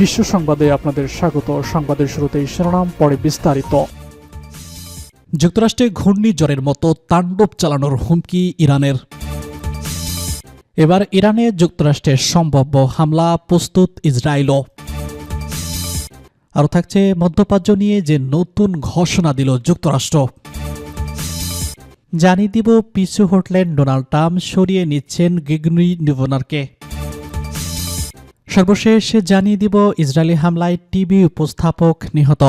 বিশ্ব সংবাদে আপনাদের স্বাগত। সংবাদের শুরুতেই শিরোনাম, পরে বিস্তারিত। যুক্তরাষ্ট্রে ঘূর্ণিঝড়ের মতো তাণ্ডব চালানোর হুমকি ইরানের। এবার ইরানে যুক্তরাষ্ট্রের সম্ভাব্য হামলা প্রস্তুত ইসরায়েলও। আরও থাকছে মধ্যপ্রাচ্য নিয়ে যে নতুন ঘোষণা দিল যুক্তরাষ্ট্র। জানিয়ে দিব পিছু হটলেন ডোনাল্ড ট্রাম্প, সরিয়ে নিচ্ছেন গ্রেগরি নিভনারকে। সর্বশেষ জানিয়ে দিব ইসরায়েলি হামলায় টিভি উপস্থাপক নিহত।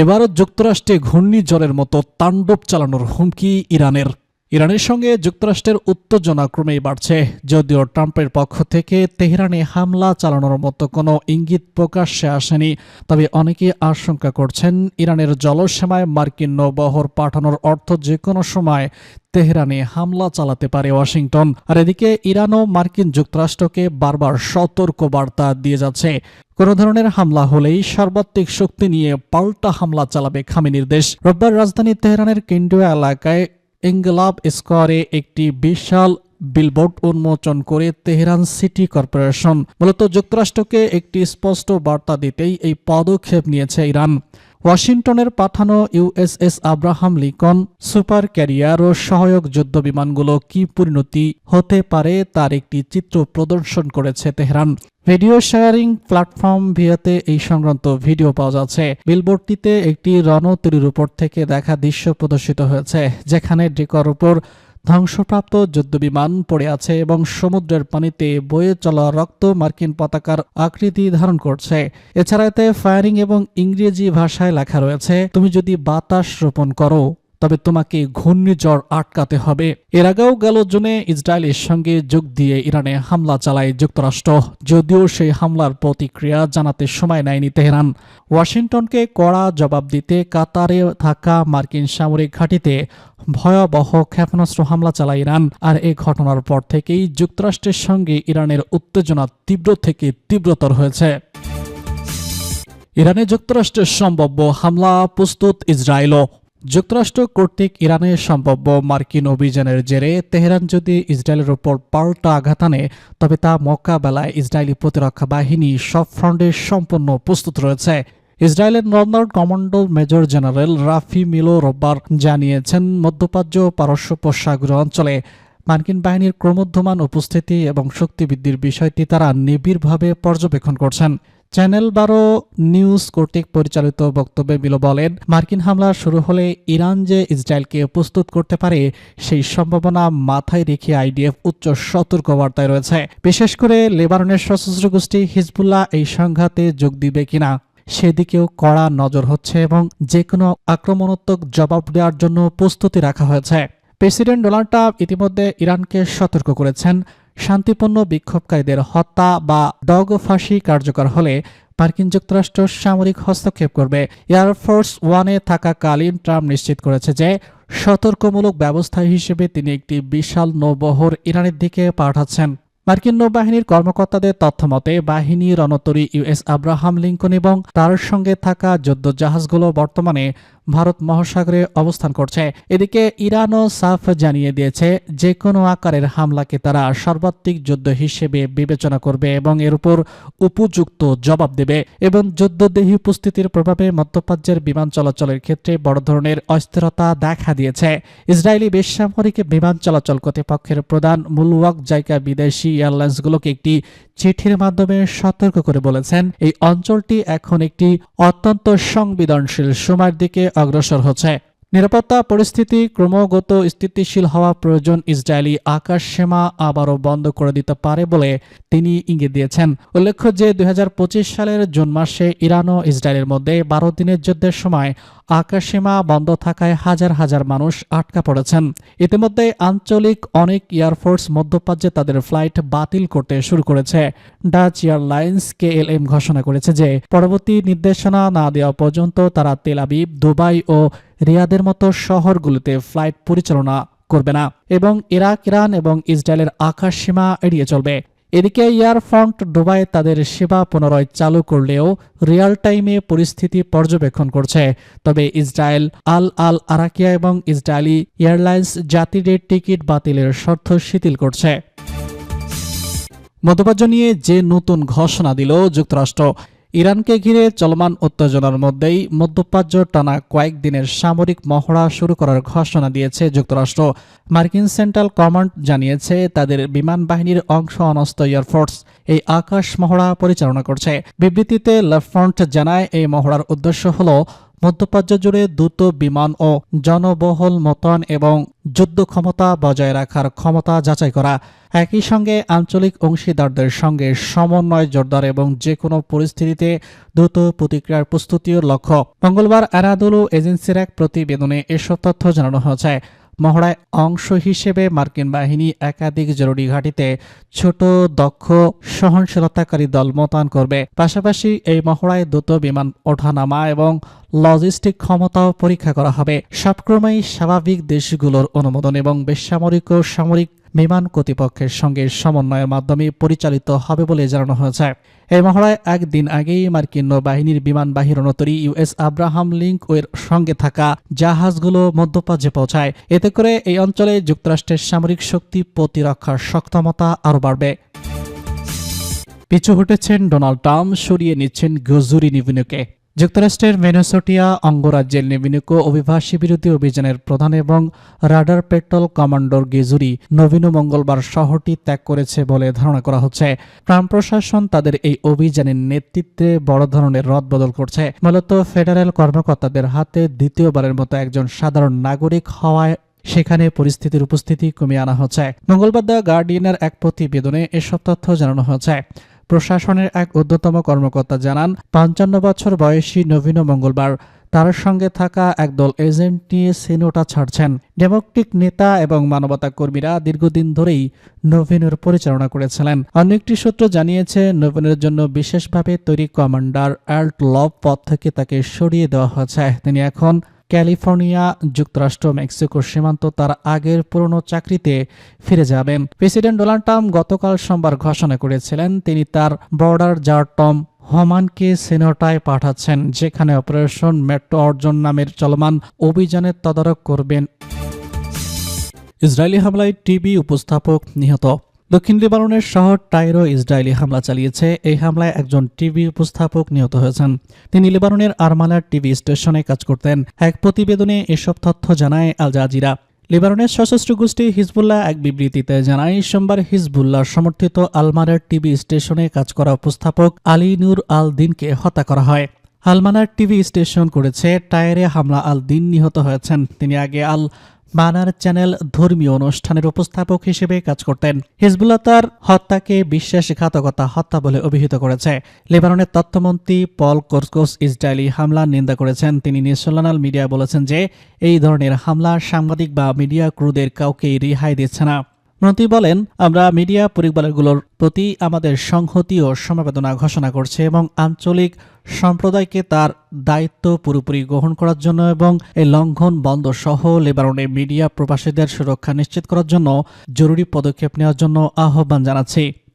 এবারও যুক্তরাষ্ট্রে ঘূর্ণিঝড়ের মতো তাণ্ডব চালানোর হুমকি ইরানের। ইরানের সঙ্গে যুক্তরাষ্ট্রের উত্তেজনা ক্রমেই বাড়ছে। যদিও ট্রাম্পের পক্ষ থেকে তেহরানে হামলা চালানোর মতো কোনো ইঙ্গিত প্রকাশ্যে আসেনি, তবে অনেকেই আশঙ্কা করছেন ইরানের জলসীমায় মার্কিন নৌবহর পাঠানোর অর্থ যে কোনো সময় তেহরানে হামলা চালাতে পারে ওয়াশিংটন। আর এদিকে ইরানও মার্কিন যুক্তরাষ্ট্রকে বারবার সতর্ক বার্তা দিয়ে যাচ্ছে, কোনো ধরনের হামলা হলেই সর্বাত্মক শক্তি নিয়ে পাল্টা হামলা চালাবে খামেনির দেশ। রোববার রাজধানী তেহরানের কেন্দ্রীয় এলাকায় ইনকিলাব স্কোয়ারে একটি বিশাল বিলবোর্ড উন্মোচন করে তেহরান সিটি কর্পোরেশন মূলত যুক্তরাষ্ট্রকে একটি স্পষ্ট বার্তা দিতেই এই পদক্ষেপ নিয়েছে ইরান। ওয়াশিংটনের পাঠানো USS Abraham Lincoln super carrier ও সহায়ক যুদ্ধ বিমানগুলো কি পরিণতি হতে পারে তার একটি চিত্র প্রদর্শন করেছে তেহরান। ভিডিও শেয়ারিং প্ল্যাটফর্ম ভিয়াতে এই সংক্রান্ত ভিডিও পাওয়া যাচ্ছে। বিলবোর্ডটিতে একটি রণতরীর উপর থেকে দেখা দৃশ্য প্রদর্শিত হয়েছে, যেখানে ডেকর উপর ধ্বংসপ্রাপ্ত যুদ্ধবিমান পড়ে আছে এবং সমুদ্রের পানিতে বয়ে চলা রক্ত মার্কিন পতাকার আকৃতি ধারণ করছে। এছাড়া এতে ফায়ারিং এবং ইংরেজি ভাষায় লেখা রয়েছে, তুমি যদি বাতাস রোপণ করো তবে তোমাকে ঘূর্ণিঝড় আটকাতে হবে। এর আগেও গেল জুনে ইসরায়েলের সঙ্গে যোগ দিয়ে ইরানে হামলা চালায় যুক্তরাষ্ট্র, যদিও সেই হামলার প্রতিক্রিয়া জানাতে সময় নেয়নি তেহরান। ওয়াশিংটনকে কড়া জবাব দিতে কাতারে থাকা মার্কিন সামরিক ঘাঁটিতে ভয়াবহ ক্ষেপণাস্ত্র হামলা চালায় ইরান। আর এই ঘটনার পর থেকেই যুক্তরাষ্ট্রের সঙ্গে ইরানের উত্তেজনা তীব্র থেকে তীব্রতর হয়েছে। ইরানে যুক্তরাষ্ট্রের সম্ভাব্য হামলা প্রস্তুত ইসরায়েলও। যুক্তরাষ্ট্র কর্তৃক ইরানের সম্ভাব্য মার্কিন অভিযানের জেরে তেহরান যদি ইসরায়েলের উপর পাল্টা আঘাত আনে, তবে তা মোকাবেলায় ইসরায়েলি প্রতিরক্ষা বাহিনী সব ফ্রন্টে সম্পূর্ণ প্রস্তুত রয়েছে। ইসরায়েলের northern commando major general Rafi Milo রোববার জানিয়েছেন, মধ্যপ্রাচ্য পারস্য উপসাগরীয় অঞ্চলে মার্কিন বাহিনীর ক্রমবর্ধমান উপস্থিতি এবং শক্তি বৃদ্ধির বিষয়টি তারা নিবিড়ভাবে পর্যবেক্ষণ করছেন। চ্যানেল 12 নিউজ কর্তৃক পরিচালিত বক্তব্যে মিলো বলেন, মার্কিন হামলা শুরু হলে ইরান যে ইসরায়েলকে প্রস্তুত করতে পারে সেই সম্ভাবনা মাথায় রেখে আইডিএফ উচ্চ সতর্কবার্তায় রয়েছে। বিশেষ করে লেবাননের সশস্ত্র গোষ্ঠী হিজবুল্লাহ এই সংঘাতে যোগ দিবে কিনা সেদিকেও কড়া নজর হচ্ছে এবং যে কোনো আক্রমণাত্মক জবাব দেওয়ার জন্য প্রস্তুতি রাখা হয়েছে। প্রেসিডেন্ট ডোনাল্ড ট্রাম্প ইতিমধ্যে ইরানকে সতর্ক করেছেন, শান্তিপূর্ণ বিক্ষোভকারীদের হত্যা বা ডগফাঁসি কার্যকর হলে মার্কিন যুক্তরাষ্ট্র সামরিক হস্তক্ষেপ করবে। এয়ারফোর্স ওয়ানে থাকাকালীন ট্রাম্প নিশ্চিত করেছে যে সতর্কমূলক ব্যবস্থা হিসেবে তিনি একটি বিশাল নৌবহর ইরানের দিকে পাঠাচ্ছেন। মার্কিন নৌবাহিনীর কর্মকর্তাদের তথ্যমতে বাহিনী রণতরী ইউএস আব্রাহাম লিঙ্কন এবং তার সঙ্গে থাকা যুদ্ধ জাহাজগুলো বর্তমানে ভারত মহাসাগরে অবস্থান করছে। এদিকে ইরানও সাফ জানিয়ে দিয়েছে, যে কোনো আকারের হামলাকে তারা সর্বাত্মক যুদ্ধ হিসেবে বিবেচনা করবে এবং এর উপর উপযুক্ত জবাব দেবে। এবং যুদ্ধদেহী উপস্থিতির প্রভাবে মধ্যপ্রাচ্যের বিমান চলাচলের ক্ষেত্রে বড় ধরনের অস্থিরতা দেখা দিয়েছে। ইসরায়েলি বেসামরিক বিমান চলাচল কর্তৃপক্ষের প্রধান মুলওয়াক জায়গা বিদেশি এয়ারলাইন্সগুলোকে একটি চিঠির মাধ্যমে সতর্ক করে বলেছেন, এই অঞ্চলটি এখন একটি অত্যন্ত সংবেদনশীল সময়ের দিকে অগ্রসর হচ্ছে। নিরাপত্তা পরিস্থিতি ক্রমাগত স্থিতিশীল হওয়া প্রয়োজন। ইসরায়েলি আকাশ সীমা আবারও বন্ধ করে দিতে পারে বলে তিনি ইঙ্গিত দিয়েছেন। উল্লেখ্য যে 2025 সালের জুন মাসে ইরান ও ইসরায়েলের মধ্যে 12 দিনের যুদ্ধের সময় আকাশ সীমা বন্ধ থাকায় হাজার হাজার মানুষ আটকা পড়েছেন। ইতিমধ্যে আঞ্চলিক অনেক এয়ারফোর্স মধ্যপ্রাচ্যে তাদের ফ্লাইট বাতিল করতে শুরু করেছে। ডাচ এয়ারলাইন্স KLM ঘোষণা করেছে যে পরবর্তী নির্দেশনা না দেওয়া পর্যন্ত তারা তেল আবিব, দুবাই ও রিয়াদের মতো শহরগুলোতে ফ্লাইট পরিচালনা করবে না এবং ইরাক, ইরান এবং ইসরায়েলের আকাশ সীমা এড়িয়ে চলবে। এদিকে এয়ারফ্রন্ট দুবাই তাদের সেবা পুনরায় চালু করলেও রিয়েল টাইমে পরিস্থিতি পর্যবেক্ষণ করছে। তবে ইসরায়েল আল আরাকিয়া এবং ইসরায়েলি এয়ারলাইন্স যাত্রীদের টিকিট বাতিলের শর্ত শিথিল করছে। মধ্যপ্রাচ্য নিয়ে যে নতুন ঘোষণা দিল যুক্তরাষ্ট্র। ইরানকে ঘিরে চলমান উত্তেজনার মধ্যেই মধ্যপ্রাচ্য টানা কয়েকদিনের সামরিক মহড়া শুরু করার ঘোষণা দিয়েছে যুক্তরাষ্ট্র। মার্কিন সেন্ট্রাল কমান্ড জানিয়েছে তাদের বিমান বাহিনীর অংশ অনস্ত এয়ারফোর্স এই আকাশ মহড়া পরিচালনা করছে। বিবৃতিতে লেফট্যানেন্ট জানায় এই মহড়ার উদ্দেশ্য হল মধ্যপ্রাচ্য জুড়ে দ্রুত বিমান ও জনবহুল মোতায়েন এবং যুদ্ধ ক্ষমতা বজায় রাখার ক্ষমতা যাচাই করা, একই সঙ্গে আঞ্চলিক অংশীদারদের সঙ্গে সমন্বয় জোরদার এবং যে কোনো পরিস্থিতিতে দ্রুত প্রতিক্রিয়ার প্রস্তুতির লক্ষ্য। মঙ্গলবার আনাদোলু এজেন্সির এক প্রতিবেদনে এসব তথ্য জানানো হয়েছে। মহড়ায় অংশ হিসেবে মার্কিন বাহিনী একাধিক জরুরি ঘাঁটিতে ছোট, দক্ষ, সহনশীলতাকারী দল মোতায়েন করবে। পাশাপাশি এই মহড়ায় দ্রুত বিমান ওঠানামা এবং লজিস্টিক ক্ষমতাও পরীক্ষা করা হবে। সবক্রমেই স্বাভাবিক দেশগুলোর অনুমোদন এবং বেসামরিক ও সামরিক বিমান কর্তৃপক্ষের সঙ্গে সমন্বয়ের মাধ্যমে পরিচালিত হবে বলে জানানো হয়েছে। এই মহড়ায় একদিন আগেই মার্কিন নৌবাহিনীর বিমানবাহী রণতরী ইউএস আব্রাহাম লিঙ্কন সঙ্গে থাকা জাহাজগুলো মধ্যপ্রাচ্যে পৌঁছায়। এতে করে এই অঞ্চলে যুক্তরাষ্ট্রের সামরিক শক্তি প্রতিরক্ষার সক্ষমতা আরও বাড়বে। পিছু হটেছেন ডোনাল্ড ট্রাম্প, সরিয়ে নিচ্ছেন গজুরি নিভিনুকে। যুক্তরাষ্ট্রের মিনেসোটা অঙ্গরাজ্যের নিভিনুকো অভিবাসী বিরোধী অভিযানের প্রধান এবং রাডার পেট্রোল কমান্ডার গেজুরি নভিনু মঙ্গলবার শহরটি ত্যাগ করেছে বলে ধারণা করা হচ্ছে। ট্রাম্প প্রশাসন তাদের এই অভিযানের নেতৃত্বে বড় ধরনের রদবদল করছে। মূলত ফেডারেল কর্মকর্তাদের হাতে দ্বিতীয়বারের মতো একজন সাধারণ নাগরিক হওয়ায় সেখানে পরিস্থিতির উপস্থিতি কমিয়ে আনা হচ্ছে। মঙ্গলবার দ্য গার্ডিয়ানের এক প্রতিবেদনে এসব তথ্য জানানো হয়েছে। প্রশাসনের এক ঊর্ধ্বতম কর্মকর্তা জানান, ৫৫ বছর বয়সী নভিনু মঙ্গলবার তার সঙ্গে থাকা একদল এজেন্ট নিয়ে সিনোটা ছাড়ছেন। ডেমোক্রেটিক নেতা এবং মানবতা কর্মীরা দীর্ঘদিন ধরেই নভিনুর পরিচালনা করেছিলেন। অন্য একটি সূত্র জানিয়েছে, নভিনুর জন্য বিশেষভাবে তৈরি কমান্ডার অ্যাল্ট লব পদ থেকে তাকে সরিয়ে দেওয়া হয়েছে। তিনি এখন ক্যালিফোর্নিয়া, যুক্তরাষ্ট্র, মেক্সিকো সীমান্ত তার আগের পুরনো চাকরিতে ফিরে যাবেন। প্রেসিডেন্ট ডোনাল্ড ট্রাম্প গতকাল সোমবার ঘোষণা করেছিলেন তিনি তার বর্ডার জার টম হমানকে সিনোটায় পাঠাচ্ছেন, যেখানে অপারেশন মেট্রো অর্জন নামের চলমান অভিযানের তদারক করবেন। ইসরায়েলি হামলায় টিভি উপস্থাপক নিহত। দক্ষিণ লেবাননের শহর টাইরো ইসরায়েলি হামলা চালিয়েছে। এই হামলায় একজন টিভি উপস্থাপক নিহত হয়েছেন। তিনি লেবাননের আরমালার টিভি স্টেশনে কাজ করতেন। এক প্রতিবেদনে এসব তথ্য জানায় আল জাজিরা। লেবাননের সশস্ত্র গোষ্ঠী হিজবুল্লাহ এক বিবৃতিতে জানায়, সোমবার হিজবুল্লাহ সমর্থিত আলমানার টিভি স্টেশনে কাজ করা উপস্থাপক আলী নূর আল দিনকে হত্যা করা হয়। আলমানার টিভি স্টেশন করেছে টায়ারে হামলা আল দিন নিহত হয়েছেন। তিনি আগে আল মানার চ্যানেল ধর্মীয় অনুষ্ঠানের উপস্থাপক হিসেবে কাজ করতেন। হিজবুল্লাহ তার হত্যাকে বিশ্বাসঘাতকতা হত্যা বলে অভিহিত করেছে। লেবাননের তথ্যমন্ত্রী পল কোরকোস ইসরায়েলি হামলার নিন্দা করেছেন। তিনি ন্যাশনাল মিডিয়া বলেছেন যে এই ধরনের হামলা সাংবাদিক বা মিডিয়া ক্রুদের কাউকেই রেহাই দিচ্ছে না। মন্ত্রী বলেন, আমরা মিডিয়া পরিবারগুলোর প্রতি আমাদের সংহতি ও সমবেদনা ঘোষণা করছি এবং আঞ্চলিক সম্প্রদায়কে তার দায়িত্ব পুরোপুরি গ্রহণ করার জন্য এবং এই লঙ্ঘন বন্ধ সহ লেবাননে মিডিয়া প্রবাসীদের সুরক্ষা নিশ্চিত করার জন্য জরুরি পদক্ষেপ নেওয়ার জন্য আহ্বান জানাচ্ছি।